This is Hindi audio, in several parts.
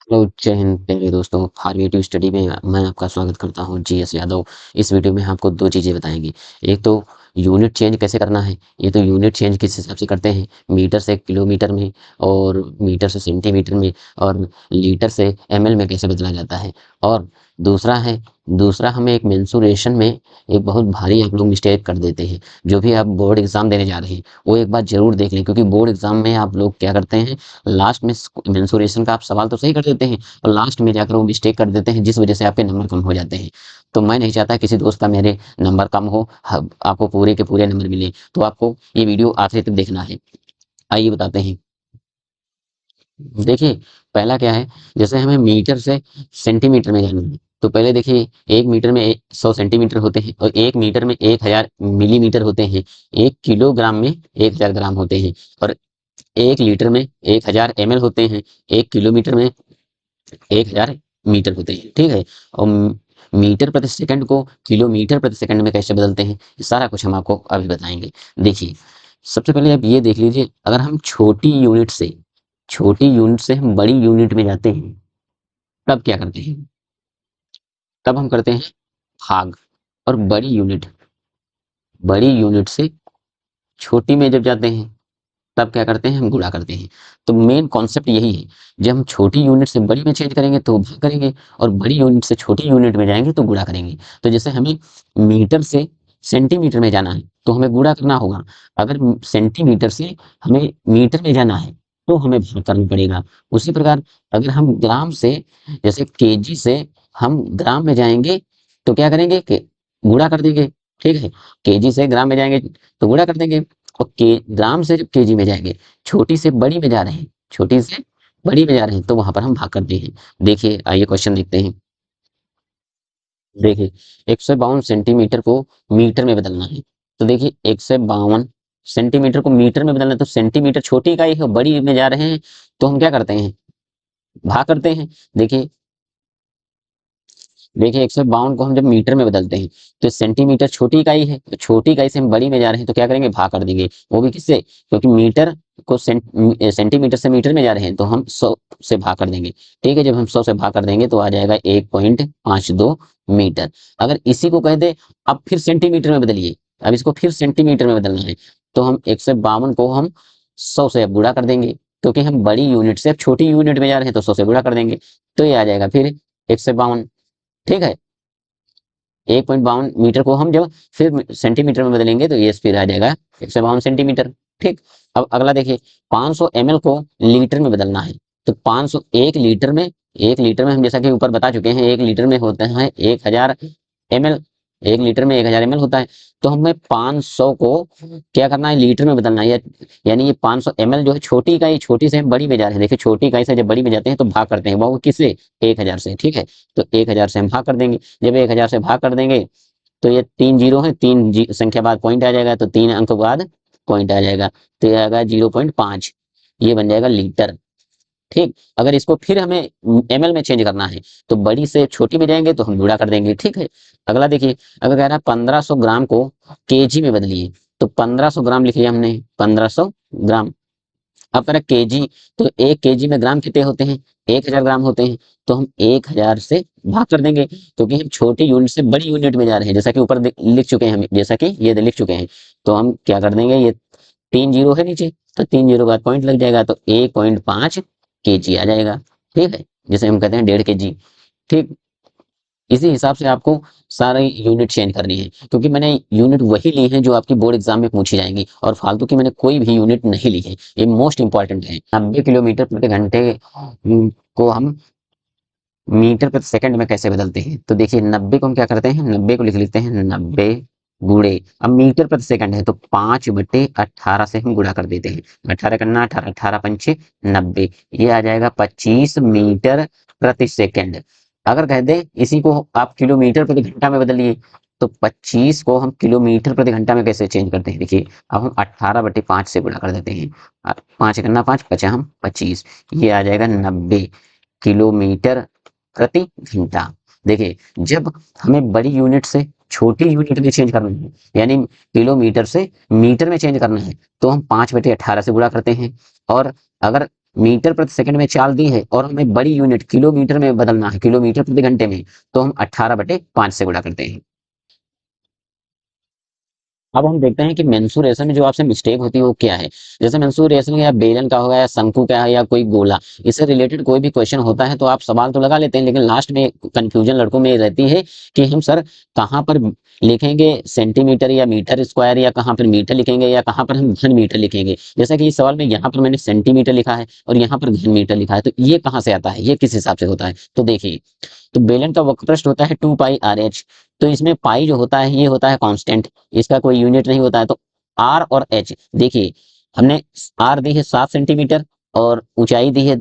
हेलो जय हिंद प्यारे दोस्तों। फार्मेटिव स्टडी में मैं आपका स्वागत करता हूं, जीएस यादव। इस वीडियो में हम आपको दो चीज़ें बताएंगे। एक तो यूनिट चेंज कैसे करना है। ये तो यूनिट चेंज किस हिसाब से करते हैं, मीटर से किलोमीटर में, और मीटर से सेंटीमीटर में, और लीटर से एमएल में कैसे बदला जाता है। और दूसरा हमें एक मेंसुरेशन में एक बहुत भारी आप लोग मिस्टेक कर देते हैं। जो भी आप बोर्ड एग्जाम देने जा रहे हैं वो एक बार जरूर देख लें, क्योंकि बोर्ड एग्जाम में आप लोग क्या करते हैं, लास्ट में मेंसुरेशन का आप सवाल तो सही कर देते हैं और लास्ट में जाकर वो मिस्टेक कर देते हैं, जिस वजह से आपके नंबर कम हो जाते हैं। तो मैं नहीं चाहता किसी दोस्त का मेरे नंबर कम हो, आपको पूरे के पूरे नंबर मिले। तो आपको ये वीडियो आखिर तक देखना है। आइए बताते हैं। देखिए, पहला क्या है, जैसे हमें मीटर से सेंटीमीटर में जाना है, तो पहले देखिए, एक मीटर में 100 सेंटीमीटर होते हैं, और एक मीटर में 1000 मिलीमीटर होते हैं। एक किलोग्राम में 1000 ग्राम होते हैं, और एक लीटर में 1000 ml होते हैं। एक किलोमीटर में 1000 मीटर होते हैं। ठीक है। और मीटर प्रति सेकंड को किलोमीटर प्रति सेकंड में कैसे बदलते हैं, ये सारा कुछ हम आपको अभी बताएंगे। देखिए, सबसे पहले आप ये देख लीजिए, अगर हम छोटी यूनिट से हम बड़ी यूनिट में जाते हैं, तब क्या करते हैं, तब हम करते हैं भाग। और बड़ी यूनिट से छोटी में जब जाते हैं, तब क्या करते हैं, हम गुणा करते हैं। तो मेन कॉन्सेप्ट यही है। जब हम छोटी यूनिट से बड़ी में चेंज करेंगे तो भाग करेंगे, और बड़ी यूनिट से छोटी यूनिट में जाएंगे तो गुणा करेंगे। तो जैसे हमें मीटर से सेंटीमीटर में जाना है तो हमें गुणा करना होगा। अगर सेंटीमीटर से हमें मीटर में जाना है तो हमें भाग करना पड़ेगा। उसी प्रकार अगर हम ग्राम से, जैसे केजी से हम ग्राम में जाएंगे तो क्या करेंगे कि गुणा कर देंगे। ठीक है। केजी से ग्राम में जाएंगे तो गुणा कर देंगे। और के ग्राम से जब केजी में जाएंगे, छोटी से बड़ी में जा रहे हैं, छोटी से बड़ी में जा रहे हैं, तो वहां पर हम भाग करते हैं। देखिए, आइए क्वेश्चन देखते हैं। देखिए, 152 सेंटीमीटर को मीटर में बदलना है। तो देखिए, 152 सेंटीमीटर को मीटर में बदलना है, तो सेंटीमीटर छोटी इकाई है, बड़ी में जा रहे हैं, तो हम क्या करते हैं, भाग करते हैं। देखिए, 152 को हम जब मीटर में बदलते हैं, तो सेंटीमीटर छोटी इकाई है, तो छोटी इकाई से हम बड़ी में जा रहे हैं, तो क्या करेंगे, भाग कर देंगे। वो भी किससे, क्योंकि मीटर को सेंटीमीटर से मीटर में जा रहे हैं, तो हम 100 से भाग कर देंगे। ठीक है। जब हम 100 से भाग कर देंगे तो आ जाएगा 1.52 मीटर। अगर इसी को कह दे, अब फिर सेंटीमीटर में बदलिए, अब इसको फिर सेंटीमीटर में बदलना है, तो हम 152 को हम 100 से अब गुणा कर देंगे, क्योंकि हम बड़ी यूनिट से अब छोटी यूनिट में जा रहे हैं, तो 100 से गुणा कर देंगे। तो ये आ जाएगा फिर 152। ठीक है। 1.52 मीटर को हम जब फिर सेंटीमीटर में बदलेंगे तो ये फिर आ जाएगा 152 सेंटीमीटर। ठीक। अब अगला देखिए, 500 ml को लीटर में बदलना है। तो 500, एक लीटर में हम जैसा कि ऊपर बता चुके हैं, एक लीटर में होते हैं 1000 ml। एक लीटर में 1000 ml होता है। तो हमें 500 को क्या करना है, लीटर में बदलना है। यानी ये 500 ml जो है, छोटी इकाई, छोटी से हम बड़ी में जा रहे हैं। देखिए, छोटी इकाई से जब बड़ी में जाते हैं तो भाग करते हैं, वो किससे, 1000 से। ठीक है। तो 1000 से हम भाग कर देंगे। जब 1000 से भाग कर देंगे तो ये 3 जीरो है, संख्या बाद पॉइंट आ जाएगा, तो 3 अंक बाद पॉइंट आ जाएगा, तो ये आएगा 0.5। ये बन जाएगा लीटर। ठीक। अगर इसको फिर हमें एमएल में चेंज करना है, तो बड़ी से छोटी में जाएंगे तो हम गुणा कर देंगे। ठीक है। अगला देखिए, अगर कह रहा है 1500 ग्राम को केजी में बदलिए, तो 1500 ग्राम लिख लिया हमने, 1500 ग्राम। अब करें केजी, तो 1 केजी में ग्राम कितने होते हैं, 1000 ग्राम होते हैं। तो हम 1000 से भाग कर देंगे, क्योंकि हम छोटी यूनिट से बड़ी यूनिट में जा रहे हैं, जैसा कि ऊपर लिख चुके हैं हम, जैसा कि ये लिख चुके हैं। तो हम क्या कर देंगे, ये 3 जीरो है नीचे, तो 3 जीरो बाद पॉइंट लग जाएगा, तो 1.5 केजी आ जाएगा। ठीक है। जिसे हम कहते हैं 1.5 केजी। ठीक। इसी हिसाब से आपको सारी यूनिट चेंज करनी है, क्योंकि मैंने यूनिट वही ली है जो आपकी बोर्ड एग्जाम में पूछी जाएंगी, और फालतू की मैंने कोई भी यूनिट नहीं ली है। ये मोस्ट इंपॉर्टेंट है। 90 किलोमीटर प्रति घंटे को हम मीटर प्रति सेकंड में कैसे बदलते हैं। तो देखिए, 90 को हम क्या करते हैं, 90 को लिख लेते हैं 90 गुणे, अब मीटर प्रति सेकंड है तो 5/18 से हम गुणा कर देते हैं। 18 करना, 18 18 पंचे 90, ये आ जाएगा 25 मीटर प्रति सेकंड। अगर कह दे इसी को आप किलोमीटर प्रति घंटा में बदलिए, तो 25 को हम किलोमीटर प्रति घंटा में कैसे चेंज करते हैं। देखिए, अब हम 18/5 से गुणा कर देते हैं। 5 करना 5, पचा हम 25, ये आ जाएगा 90 किलोमीटर प्रति घंटा। देखिए, जब हमें बड़ी यूनिट से छोटी यूनिट में चेंज करना है, यानी किलोमीटर से मीटर में चेंज करना है, तो हम 5/18 से गुणा करते हैं। और अगर मीटर प्रति सेकंड में चाल दी है और हमें बड़ी यूनिट किलोमीटर में बदलना है, किलोमीटर प्रति घंटे में, तो हम 18/5 से गुणा करते हैं। अब हम देखते हैं कि मेंसुरेशन में जो आपसे मिस्टेक होती है वो क्या है। जैसे मेंसुरेशन या बेलन का होगा या शंकु का है या कोई गोला, इससे रिलेटेड कोई भी क्वेश्चन होता है तो आप सवाल तो लगा लेते हैं, लेकिन लास्ट में कंफ्यूजन लड़कों में रहती है कि हम सर कहाँ पर लिखेंगे सेंटीमीटर या मीटर स्क्वायर, या कहाँ पर मीटर लिखेंगे या कहाँ पर हम घन मीटर लिखेंगे। जैसा कि इस सवाल में यहाँ पर मैंने सेंटीमीटर लिखा है और यहाँ पर घन मीटर लिखा है, तो ये कहाँ से आता है, ये किस हिसाब से होता है। तो देखिए, तो बेलन का वक्रपृष्ठ होता है 2πr/h, तो इसमें पाई जो होता है ये होता है कांस्टेंट, इसका कोई यूनिट नहीं होता है। तो आर और एच, देखिए हमने आर दी है 7 सेंटीमीटर और ऊंचाई दी है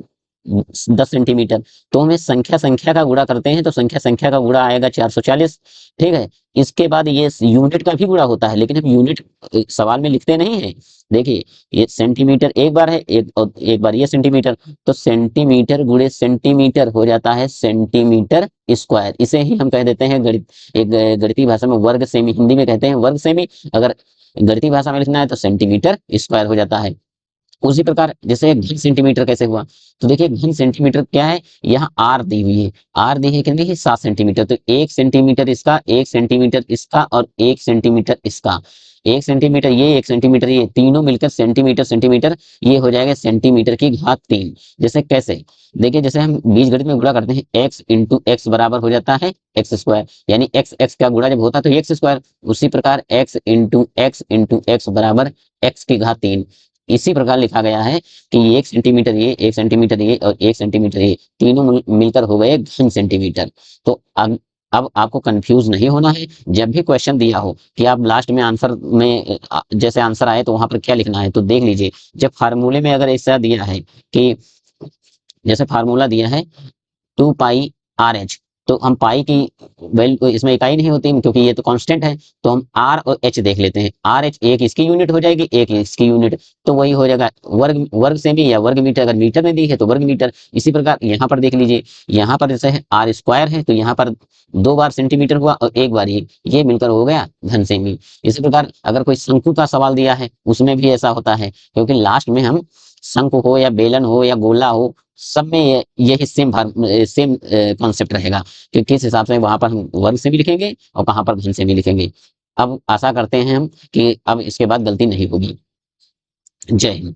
10 सेंटीमीटर, तो हमें संख्या संख्या का गुणा करते हैं तो संख्या संख्या का गुणा आएगा 440। ठीक है, इसके बाद ये यूनिट का भी गुणा होता है, लेकिन हम यूनिट सवाल में लिखते नहीं है। देखिए ये सेंटीमीटर एक बार है, एक बार ये सेंटीमीटर, तो सेंटीमीटर गुणे सेंटीमीटर हो जाता है सेंटीमीटर स्क्वायर। इसे ही हम कह देते हैं एक गणितीय भाषा में वर्ग सेमी, हिंदी में कहते हैं वर्ग सेमी, अगर गणितीय भाषा में लिखना है तो सेंटीमीटर स्क्वायर हो जाता है। उसी प्रकार जैसे घन सेंटीमीटर कैसे हुआ, तो देखिए घन सेंटीमीटर क्या है, यहाँ आर दी हुई है, आर दी है कितनी है 7 सेंटीमीटर, तो 1 सेंटीमीटर इसका, 1 सेंटीमीटर इसका और 1 सेंटीमीटर इसका, 1 सेंटीमीटर ये, 1 सेंटीमीटर ये, तीनों मिलकर सेंटीमीटर सेंटीमीटर, ये हो जाएगा सेंटीमीटर की घात 3। जैसे कैसे, देखिए जैसे हम बीजगणित में गुणा करते हैं x इंटू एक्स बराबर हो जाता है एक्स स्क्वायर, यानी एक्स एक्स का गुणा जब होता है तो एक्स स्क्वायर, उसी प्रकार x इंटू एक्स बराबर x की घात 3। इसी प्रकार लिखा गया है कि 1 सेंटीमीटर ये, 1 सेंटीमीटर ये और 1 सेंटीमीटर ये, तीनों मिलकर हो गए घन सेंटीमीटर। तो अब आपको कंफ्यूज नहीं होना है। जब भी क्वेश्चन दिया हो कि आप लास्ट में आंसर में जैसे आंसर आए तो वहां पर क्या लिखना है, तो देख लीजिए, जब फार्मूले में अगर ऐसा दिया है कि जैसे फार्मूला दिया है 2πr/h, तो हम पाई की वैल्यू इसमें इकाई नहीं होती क्योंकि ये तो कांस्टेंट है, तो हम आर और एच देख लेते हैं। आर एच एक इसकी यूनिट हो जाएगी, एक इसकी यूनिट, तो वही हो जाएगा वर्ग, वर्ग सेमी या वर्ग मीटर, अगर मीटर में दी है तो वर्ग मीटर। इसी प्रकार यहाँ पर देख लीजिए, यहाँ पर जैसे है आर स्क्वायर है तो यहाँ पर 2 बार सेंटीमीटर हुआ और 1 बार ये मिलकर हो गया घन सेमी। इसी प्रकार अगर कोई शंकु का सवाल दिया है उसमें भी ऐसा होता है, क्योंकि लास्ट में हम शंकु हो या बेलन हो या गोला हो, सब में यही सेम कॉन्सेप्ट रहेगा कि किस हिसाब से वहां पर हम वर्ग से भी लिखेंगे और कहां पर घन से भी लिखेंगे। अब आशा करते हैं हम कि अब इसके बाद गलती नहीं होगी। जय हिंद।